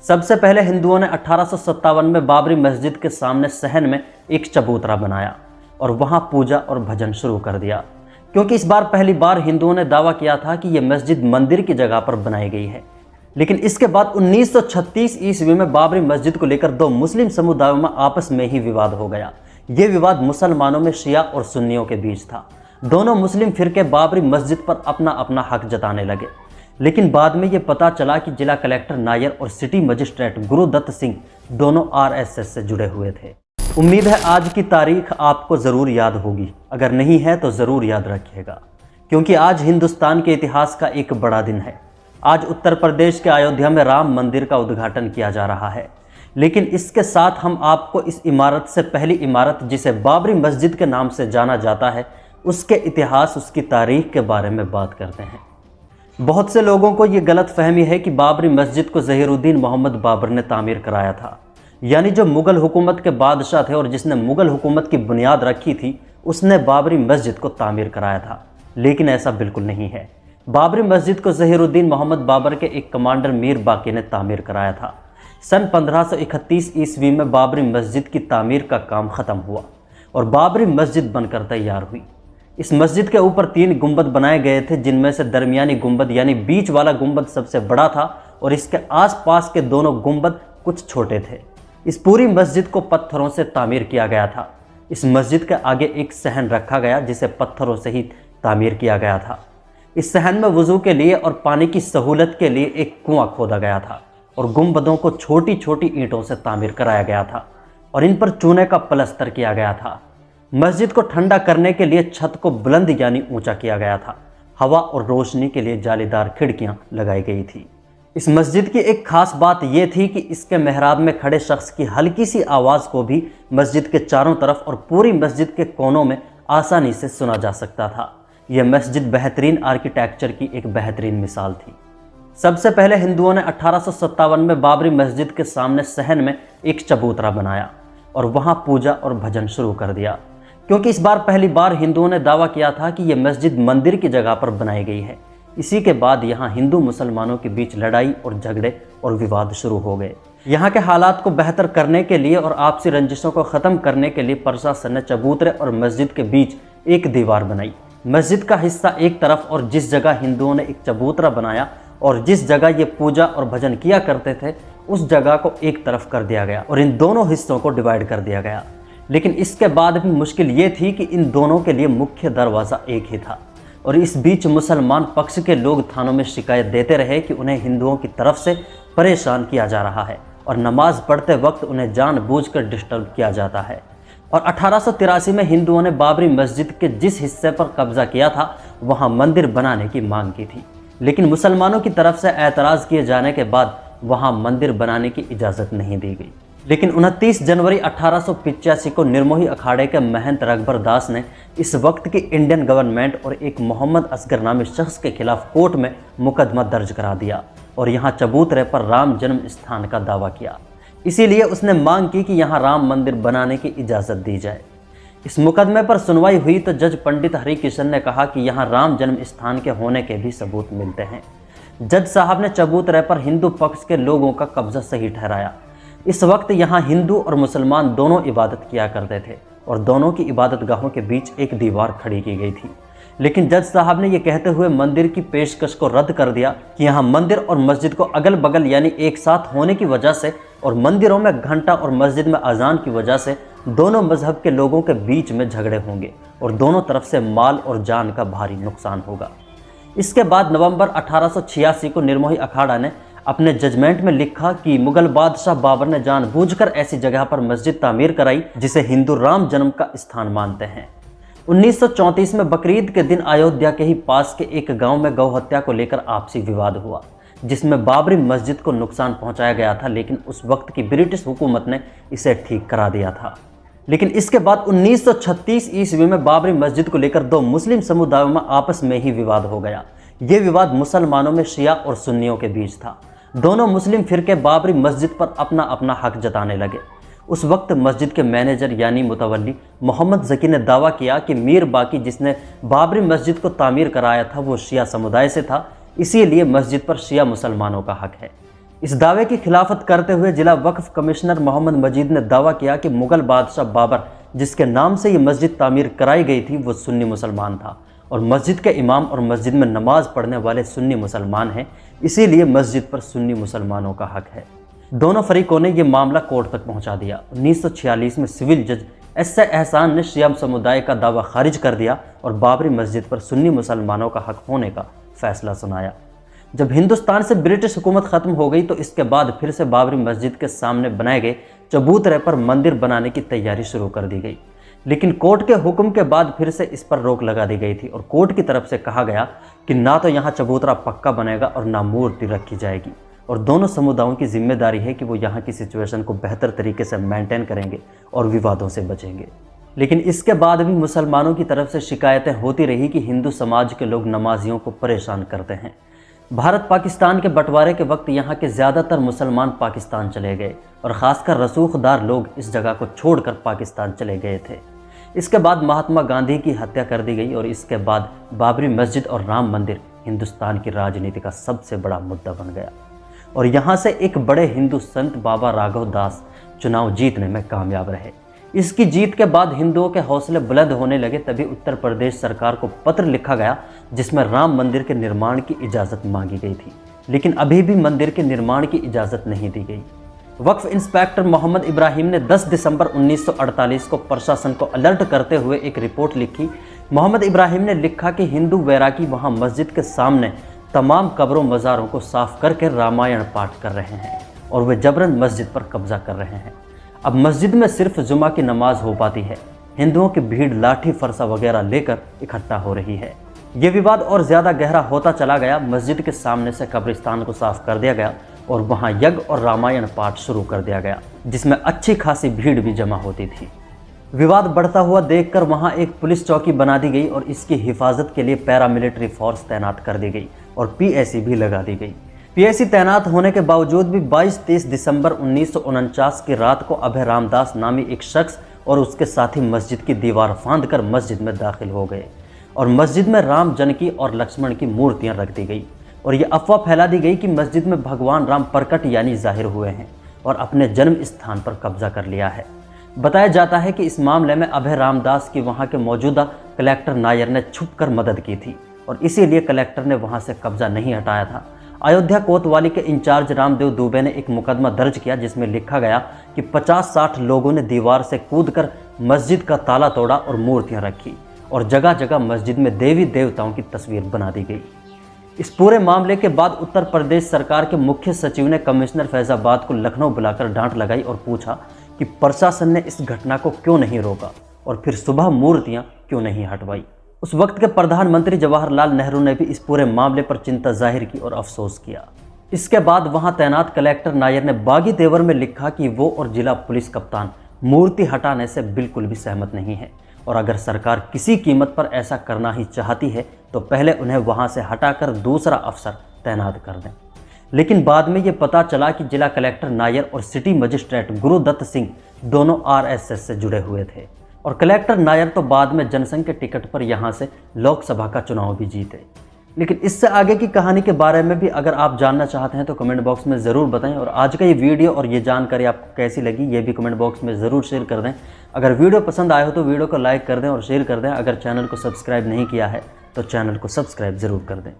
सबसे पहले हिंदुओं ने 1857 में बाबरी मस्जिद के सामने सहन में एक चबूतरा बनाया और वहां पूजा और भजन शुरू कर दिया, क्योंकि इस बार पहली बार हिंदुओं ने दावा किया था कि यह मस्जिद मंदिर की जगह पर बनाई गई है। लेकिन इसके बाद 1936 ईस्वी में बाबरी मस्जिद को लेकर दो मुस्लिम समुदायों में आपस में ही विवाद हो गया। यह विवाद मुसलमानों में शिया और सुन्नियों के बीच था। दोनों मुस्लिम फिरके बाबरी मस्जिद पर अपना अपना हक जताने लगे, लेकिन बाद में यह पता चला कि जिला कलेक्टर नायर और सिटी मजिस्ट्रेट गुरुदत्त सिंह दोनों आरएसएस से जुड़े हुए थे। उम्मीद है आज की तारीख आपको ज़रूर याद होगी, अगर नहीं है तो ज़रूर याद रखिएगा, क्योंकि आज हिंदुस्तान के इतिहास का एक बड़ा दिन है। आज उत्तर प्रदेश के अयोध्या में राम मंदिर का उद्घाटन किया जा रहा है। लेकिन इसके साथ हम आपको इस इमारत से पहली इमारत, जिसे बाबरी मस्जिद के नाम से जाना जाता है, उसके इतिहास, उसकी तारीख के बारे में बात करते हैं। बहुत से लोगों को ये गलत फहमी है कि बाबरी मस्जिद को ज़हीरुद्दीन मोहम्मद बाबर ने तामीर कराया था, यानी जो मुग़ल हुकूमत के बादशाह थे और जिसने मुग़ल हुकूमत की बुनियाद रखी थी, उसने बाबरी मस्जिद को तामीर कराया था। लेकिन ऐसा बिल्कुल नहीं है। बाबरी मस्जिद को ज़हीरुद्दीन मोहम्मद बाबर के एक कमांडर मीर बाकी ने तामीर कराया था। सन 1531 ईस्वी में बाबरी मस्जिद की तामीर का काम ख़त्म हुआ और बाबरी मस्जिद बनकर तैयार हुई। इस मस्जिद के ऊपर 3 गुंबद बनाए गए थे, जिनमें से दरमियानी गुंबद यानी बीच वाला गुंबद सबसे बड़ा था और इसके आसपास के दोनों गुंबद कुछ छोटे थे। इस पूरी मस्जिद को पत्थरों से तामीर किया गया था। इस मस्जिद के आगे एक सहन रखा गया जिसे पत्थरों से ही तामीर किया गया था। इस सहन में वज़ू के लिए और पानी की सहूलत के लिए एक कुआं खोदा गया था और गुंबदों को छोटी छोटी ईंटों से तामीर कराया गया था और इन पर चूने का प्लस्तर किया गया था। मस्जिद को ठंडा करने के लिए छत को बुलंद यानी ऊंचा किया गया था। हवा और रोशनी के लिए जालीदार खिड़कियां लगाई गई थी। इस मस्जिद की एक खास बात यह थी कि इसके मेहराब में खड़े शख्स की हल्की सी आवाज़ को भी मस्जिद के चारों तरफ और पूरी मस्जिद के कोनों में आसानी से सुना जा सकता था। यह मस्जिद बेहतरीन आर्किटेक्चर की एक बेहतरीन मिसाल थी। सबसे पहले हिंदुओं ने 1857 में बाबरी मस्जिद के सामने सहन में एक चबूतरा बनाया और वहां पूजा और भजन शुरू कर दिया, क्योंकि इस बार पहली बार हिंदुओं ने दावा किया था कि यह मस्जिद मंदिर की जगह पर बनाई गई है। इसी के बाद यहाँ हिंदू मुसलमानों के बीच लड़ाई और झगड़े और विवाद शुरू हो गए। यहाँ के हालात को बेहतर करने के लिए और आपसी रंजिशों को ख़त्म करने के लिए प्रशासन ने चबूतरे और मस्जिद के बीच एक दीवार बनाई। मस्जिद का हिस्सा एक तरफ और जिस जगह हिंदुओं ने एक चबूतरा बनाया और जिस जगह ये पूजा और भजन किया करते थे, उस जगह को एक तरफ कर दिया गया और इन दोनों हिस्सों को डिवाइड कर दिया गया। लेकिन इसके बाद भी मुश्किल ये थी कि इन दोनों के लिए मुख्य दरवाज़ा एक ही था और इस बीच मुसलमान पक्ष के लोग थानों में शिकायत देते रहे कि उन्हें हिंदुओं की तरफ से परेशान किया जा रहा है और नमाज पढ़ते वक्त उन्हें जानबूझकर डिस्टर्ब किया जाता है। और 1883 में हिंदुओं ने बाबरी मस्जिद के जिस हिस्से पर कब्जा किया था वहां मंदिर बनाने की मांग की थी, लेकिन मुसलमानों की तरफ से एतराज़ किए जाने के बाद वहां मंदिर बनाने की इजाज़त नहीं दी गई। लेकिन 29 जनवरी 1885 को निर्मोही अखाड़े के महंत रघबर दास ने इस वक्त की इंडियन गवर्नमेंट और एक मोहम्मद असगर नामी शख्स के खिलाफ कोर्ट में मुकदमा दर्ज करा दिया और यहाँ चबूतरे पर राम जन्म स्थान का दावा किया। इसीलिए उसने मांग की कि यहाँ राम मंदिर बनाने की इजाज़त दी जाए। इस मुकदमे पर सुनवाई हुई तो जज पंडित हरिकिशन ने कहा कि यहाँ राम जन्म स्थान के होने के भी सबूत मिलते हैं। जज साहब ने चबूतरे पर हिंदू पक्ष के लोगों का कब्जा सही ठहराया। इस वक्त यहाँ हिंदू और मुसलमान दोनों इबादत किया करते थे और दोनों की इबादत गाहों के बीच एक दीवार खड़ी की गई थी। लेकिन जज साहब ने यह कहते हुए मंदिर की पेशकश को रद्द कर दिया कि यहाँ मंदिर और मस्जिद को अगल बगल यानी एक साथ होने की वजह से और मंदिरों में घंटा और मस्जिद में अजान की वजह से दोनों मजहब के लोगों के बीच में झगड़े होंगे और दोनों तरफ से माल और जान का भारी नुकसान होगा। इसके बाद नवंबर 1886 को निर्मोही अखाड़ा ने अपने जजमेंट में लिखा कि मुगल बादशाह बाबर ने जानबूझकर ऐसी जगह पर मस्जिद तामीर कराई जिसे हिंदू राम जन्म का स्थान मानते हैं। 1934 में बकरीद के दिन अयोध्या के ही पास के एक गांव में गौ हत्या को लेकर आपसी विवाद हुआ, जिसमें बाबरी मस्जिद को नुकसान पहुंचाया गया था, लेकिन उस वक्त की ब्रिटिश हुकूमत ने इसे ठीक करा दिया था। लेकिन इसके बाद 1936 ईस्वी में बाबरी मस्जिद को लेकर दो मुस्लिम समुदायों में आपस में ही विवाद हो गया। ये विवाद मुसलमानों में शिया और सुन्नियों के बीच था। दोनों मुस्लिम फिरके बाबरी मस्जिद पर अपना अपना हक जताने लगे। उस वक्त मस्जिद के मैनेजर यानी मुतवल्ली मोहम्मद ज़की ने दावा किया कि मीर बाकी जिसने बाबरी मस्जिद को तामीर कराया था वो शिया समुदाय से था, इसीलिए मस्जिद पर शिया मुसलमानों का हक है। इस दावे की खिलाफत करते हुए जिला वक्फ कमिश्नर मोहम्मद मजीद ने दावा किया कि मुगल बादशाह बाबर, जिसके नाम से ये मस्जिद तामीर कराई गई थी, वो सुन्नी मुसलमान था और मस्जिद के इमाम और मस्जिद में नमाज पढ़ने वाले सुन्नी मुसलमान हैं, इसीलिए मस्जिद पर सुन्नी मुसलमानों का हक है। दोनों फरीकों ने यह मामला कोर्ट तक पहुंचा दिया। 1946 में सिविल जज एस.ए. एहसान ने शिया समुदाय का दावा खारिज कर दिया और बाबरी मस्जिद पर सुन्नी मुसलमानों का हक होने का फैसला सुनाया। जब हिंदुस्तान से ब्रिटिश हुकूमत खत्म हो गई तो इसके बाद फिर से बाबरी मस्जिद के सामने बनाए गए चबूतरे पर मंदिर बनाने की तैयारी शुरू कर दी गई, लेकिन कोर्ट के हुक्म के बाद फिर से इस पर रोक लगा दी गई थी और कोर्ट की तरफ से कहा गया कि ना तो यहाँ चबूतरा पक्का बनेगा और ना मूर्ति रखी जाएगी, और दोनों समुदायों की जिम्मेदारी है कि वो यहाँ की सिचुएशन को बेहतर तरीके से मेंटेन करेंगे और विवादों से बचेंगे। लेकिन इसके बाद भी मुसलमानों की तरफ से शिकायतें होती रही कि हिंदू समाज के लोग नमाजियों को परेशान करते हैं। भारत पाकिस्तान के बंटवारे के वक्त यहाँ के ज़्यादातर मुसलमान पाकिस्तान चले गए और ख़ासकर रसूखदार लोग इस जगह को छोड़कर पाकिस्तान चले गए थे। इसके बाद महात्मा गांधी की हत्या कर दी गई और इसके बाद बाबरी मस्जिद और राम मंदिर हिंदुस्तान की राजनीति का सबसे बड़ा मुद्दा बन गया और यहाँ से एक बड़े हिंदू संत बाबा राघव दास चुनाव जीतने में कामयाब रहे। इसकी जीत के बाद हिंदुओं के हौसले बुलंद होने लगे। तभी उत्तर प्रदेश सरकार को पत्र लिखा गया जिसमें राम मंदिर के निर्माण की इजाज़त मांगी गई थी, लेकिन अभी भी मंदिर के निर्माण की इजाज़त नहीं दी गई। वक्फ इंस्पेक्टर मोहम्मद इब्राहिम ने 10 दिसंबर 1948 को प्रशासन को अलर्ट करते हुए एक रिपोर्ट लिखी। मोहम्मद इब्राहिम ने लिखा कि हिंदू वैरागी वहाँ मस्जिद के सामने तमाम कब्रों मज़ारों को साफ करके रामायण पाठ कर रहे हैं और वे जबरन मस्जिद पर कब्जा कर रहे हैं। अब मस्जिद में सिर्फ जुमा की नमाज हो पाती है। हिंदुओं की भीड़ लाठी फरसा वगैरह लेकर इकट्ठा हो रही है। ये विवाद और ज़्यादा गहरा होता चला गया। मस्जिद के सामने से कब्रिस्तान को साफ कर दिया गया और वहाँ यज्ञ और रामायण पाठ शुरू कर दिया गया, जिसमें अच्छी खासी भीड़ भी जमा होती थी। विवाद बढ़ता हुआ देखकर वहाँ एक पुलिस चौकी बना दी गई और इसकी हिफाजत के लिए पैरामिलिट्री फोर्स तैनात कर दी गई और पीएसी भी लगा दी गई। पीएसी तैनात होने के बावजूद भी 22-23 दिसंबर 1949 की रात को अभय रामदास नामी एक शख्स और उसके साथी मस्जिद की दीवार फांदकर मस्जिद में दाखिल हो गए और मस्जिद में राम, जानकी और लक्ष्मण की मूर्तियां रख दी गई और ये अफवाह फैला दी गई कि मस्जिद में भगवान राम प्रकट यानी जाहिर हुए हैं और अपने जन्म स्थान पर कब्जा कर लिया है। बताया जाता है कि इस मामले में अभय रामदास की वहाँ के मौजूदा कलेक्टर नायर ने छुपकर मदद की थी और इसीलिए कलेक्टर ने वहाँ से कब्जा नहीं हटाया था। अयोध्या कोतवाली के इंचार्ज रामदेव दुबे ने एक मुकदमा दर्ज किया जिसमें लिखा गया कि 50-60 लोगों ने दीवार से कूदकर मस्जिद का ताला तोड़ा और मूर्तियां रखी और जगह जगह मस्जिद में देवी देवताओं की तस्वीर बना दी गई। इस पूरे मामले के बाद उत्तर प्रदेश सरकार के मुख्य सचिव ने कमिश्नर फैजाबाद को लखनऊ बुलाकर डांट लगाई और पूछा कि प्रशासन ने इस घटना को क्यों नहीं रोका और फिर सुबह मूर्तियां क्यों नहीं हटवाई। उस वक्त के प्रधानमंत्री जवाहरलाल नेहरू ने भी इस पूरे मामले पर चिंता जाहिर की और अफसोस किया। इसके बाद वहां तैनात कलेक्टर नायर ने बागी तेवर में लिखा कि वो और जिला पुलिस कप्तान मूर्ति हटाने से बिल्कुल भी सहमत नहीं है और अगर सरकार किसी कीमत पर ऐसा करना ही चाहती है तो पहले उन्हें वहां से हटाकर दूसरा अफसर तैनात कर दें। लेकिन बाद में ये पता चला कि जिला कलेक्टर नायर और सिटी मजिस्ट्रेट गुरुदत्त सिंह दोनों आरएसएस से जुड़े हुए थे और कलेक्टर नायर तो बाद में जनसंघ के टिकट पर यहाँ से लोकसभा का चुनाव भी जीते। लेकिन इससे आगे की कहानी के बारे में भी अगर आप जानना चाहते हैं तो कमेंट बॉक्स में ज़रूर बताएं और आज का ये वीडियो और ये जानकारी आपको कैसी लगी ये भी कमेंट बॉक्स में ज़रूर शेयर कर दें। अगर वीडियो पसंद आए हो तो वीडियो को लाइक कर दें और शेयर कर दें। अगर चैनल को सब्सक्राइब नहीं किया है तो चैनल को सब्सक्राइब ज़रूर कर दें।